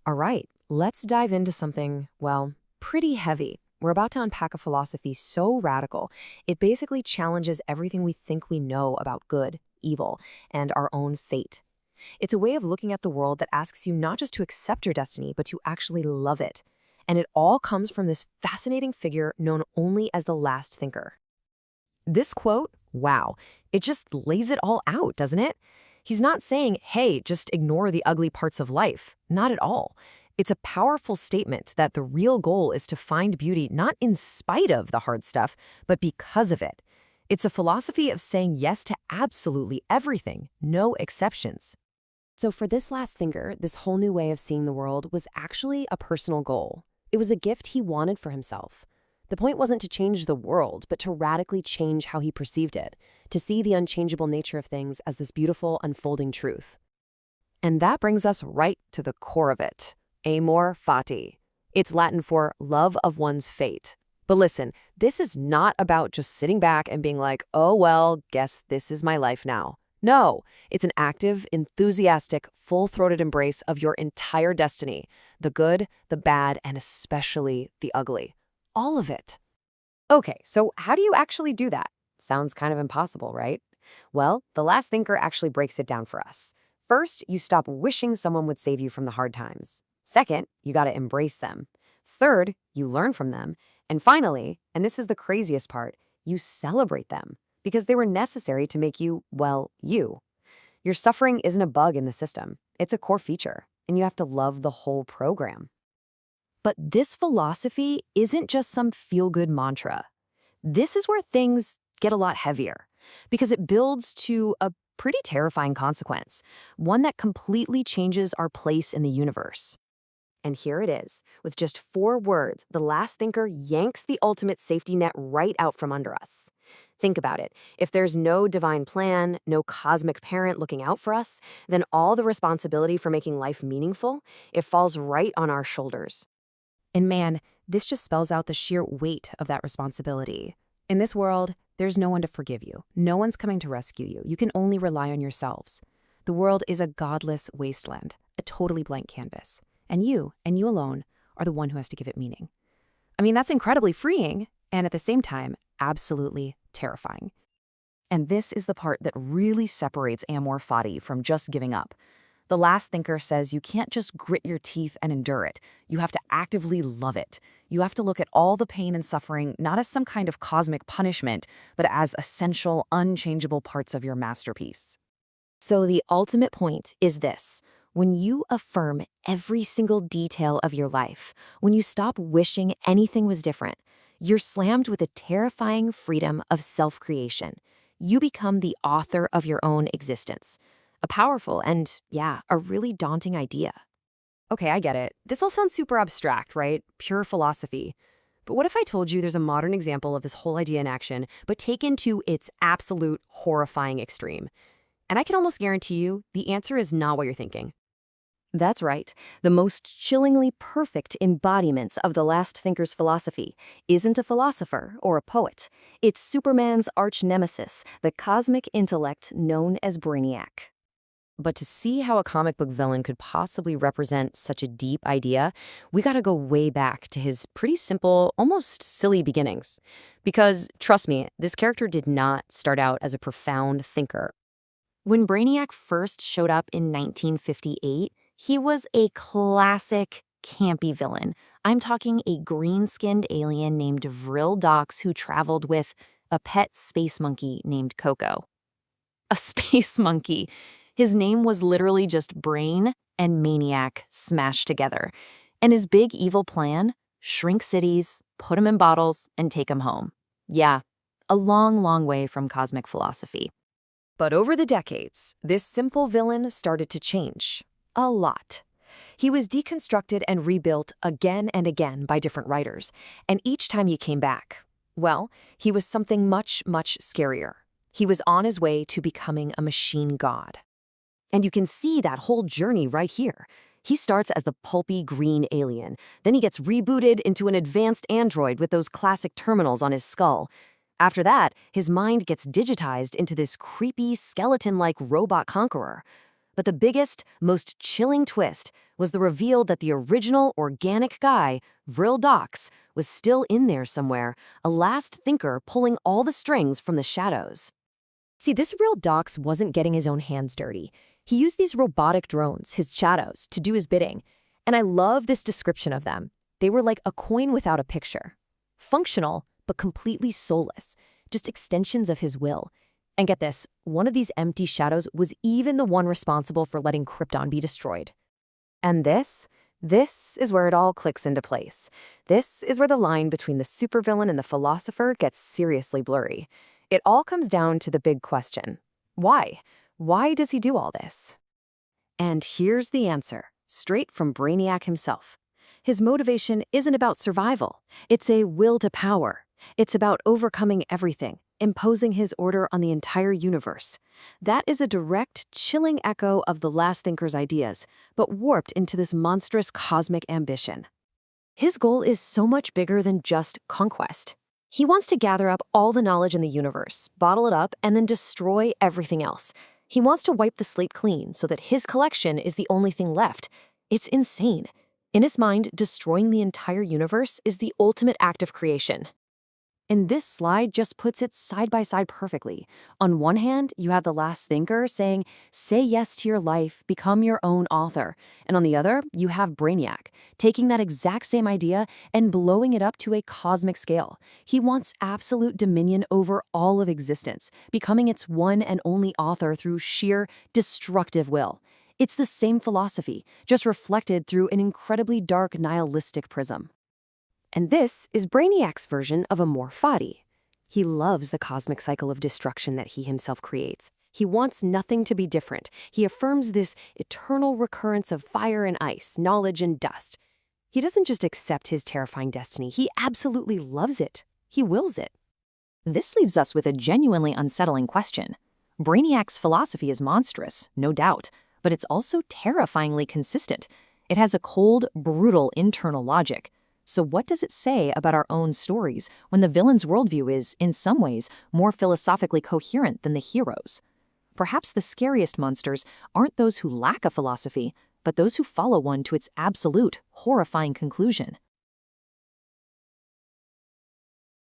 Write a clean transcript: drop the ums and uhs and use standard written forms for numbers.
All right, let's dive into something, well, pretty heavy. We're about to unpack a philosophy so radical, it basically challenges everything we think we know about good, evil, and our own fate. It's a way of looking at the world that asks you not just to accept your destiny, but to actually love it. And it all comes from this fascinating figure known only as the last thinker. This quote, wow, it just lays it all out, doesn't it? He's not saying, hey, just ignore the ugly parts of life. Not at all. It's a powerful statement that the real goal is to find beauty not in spite of the hard stuff, but because of it. It's a philosophy of saying yes to absolutely everything, no exceptions. So for this last thinker, this whole new way of seeing the world was actually a personal goal. It was a gift he wanted for himself. The point wasn't to change the world, but to radically change how he perceived it, to see the unchangeable nature of things as this beautiful, unfolding truth. And that brings us right to the core of it, amor fati. It's Latin for love of one's fate. But listen, this is not about just sitting back and being like, oh, well, guess this is my life now. No, it's an active, enthusiastic, full-throated embrace of your entire destiny, the good, the bad, and especially the ugly. All of it. Okay, so how do you actually do that? Sounds kind of impossible, right? Well, the last thinker actually breaks it down for us. First, you stop wishing someone would save you from the hard times. Second, you got to embrace them. Third, you learn from them. And finally, and this is the craziest part, you celebrate them because they were necessary to make you, well, you. Your suffering isn't a bug in the system. It's a core feature, and you have to love the whole program. But this philosophy isn't just some feel-good mantra. This is where things get a lot heavier, because it builds to a pretty terrifying consequence, one that completely changes our place in the universe. And here it is. With just 4 words, the last thinker yanks the ultimate safety net right out from under us. Think about it. If there's no divine plan, no cosmic parent looking out for us, then all the responsibility for making life meaningful, it falls right on our shoulders. And man, this just spells out the sheer weight of that responsibility. In this world, there's no one to forgive you. No one's coming to rescue you. You can only rely on yourselves. The world is a godless wasteland, a totally blank canvas. And you alone, are the one who has to give it meaning. I mean, that's incredibly freeing, and at the same time, absolutely terrifying. And this is the part that really separates amor fati from just giving up. The last thinker says you can't just grit your teeth and endure it. You have to actively love it. You have to look at all the pain and suffering not as some kind of cosmic punishment, but as essential, unchangeable parts of your masterpiece. So the ultimate point is this. When you affirm every single detail of your life, when you stop wishing anything was different, you're slammed with the terrifying freedom of self-creation. You become the author of your own existence. A powerful and, yeah, a really daunting idea. Okay, I get it. This all sounds super abstract, right? Pure philosophy. But what if I told you there's a modern example of this whole idea in action, but taken to its absolute horrifying extreme? And I can almost guarantee you the answer is not what you're thinking. That's right. The most chillingly perfect embodiments of the last thinker's philosophy isn't a philosopher or a poet. It's Superman's arch nemesis, the cosmic intellect known as Brainiac. But to see how a comic book villain could possibly represent such a deep idea, we gotta go way back to his pretty simple, almost silly beginnings. Because, trust me, this character did not start out as a profound thinker. When Brainiac first showed up in 1958, he was a classic, campy villain. I'm talking a green-skinned alien named Vril Dox who traveled with a pet space monkey named Coco. A space monkey. His name was literally just Brain and Maniac smashed together. And his big evil plan? Shrink cities, put them in bottles, and take them home. Yeah, a long, long way from cosmic philosophy. But over the decades, this simple villain started to change. A lot. He was deconstructed and rebuilt again and again by different writers. And each time he came back, well, he was something much, much scarier. He was on his way to becoming a machine god. And you can see that whole journey right here. He starts as the pulpy green alien. Then he gets rebooted into an advanced android with those classic terminals on his skull. After that, his mind gets digitized into this creepy, skeleton-like robot conqueror. But the biggest, most chilling twist was the reveal that the original organic guy, Vril Dox, was still in there somewhere, a last thinker pulling all the strings from the shadows. See, this Vril Dox wasn't getting his own hands dirty. He used these robotic drones, his shadows, to do his bidding. And I love this description of them. They were like a coin without a picture. Functional, but completely soulless, just extensions of his will. And get this, one of these empty shadows was even the one responsible for letting Krypton be destroyed. And this is where it all clicks into place. This is where the line between the supervillain and the philosopher gets seriously blurry. It all comes down to the big question. Why? Why does he do all this? And here's the answer, straight from Brainiac himself. His motivation isn't about survival. It's a will to power. It's about overcoming everything, imposing his order on the entire universe. That is a direct, chilling echo of the Last Thinker's ideas, but warped into this monstrous cosmic ambition. His goal is so much bigger than just conquest. He wants to gather up all the knowledge in the universe, bottle it up, and then destroy everything else. He wants to wipe the slate clean so that his collection is the only thing left. It's insane. In his mind, destroying the entire universe is the ultimate act of creation. And this slide just puts it side by side perfectly. On one hand, you have the Last Thinker saying, say yes to your life, become your own author. And on the other, you have Brainiac, taking that exact same idea and blowing it up to a cosmic scale. He wants absolute dominion over all of existence, becoming its one and only author through sheer destructive will. It's the same philosophy, just reflected through an incredibly dark nihilistic prism. And this is Brainiac's version of Amor Fati. He loves the cosmic cycle of destruction that he himself creates. He wants nothing to be different. He affirms this eternal recurrence of fire and ice, knowledge and dust. He doesn't just accept his terrifying destiny, he absolutely loves it. He wills it. This leaves us with a genuinely unsettling question. Brainiac's philosophy is monstrous, no doubt, but it's also terrifyingly consistent. It has a cold, brutal internal logic. So what does it say about our own stories when the villain's worldview is, in some ways, more philosophically coherent than the hero's? Perhaps the scariest monsters aren't those who lack a philosophy, but those who follow one to its absolute, horrifying conclusion.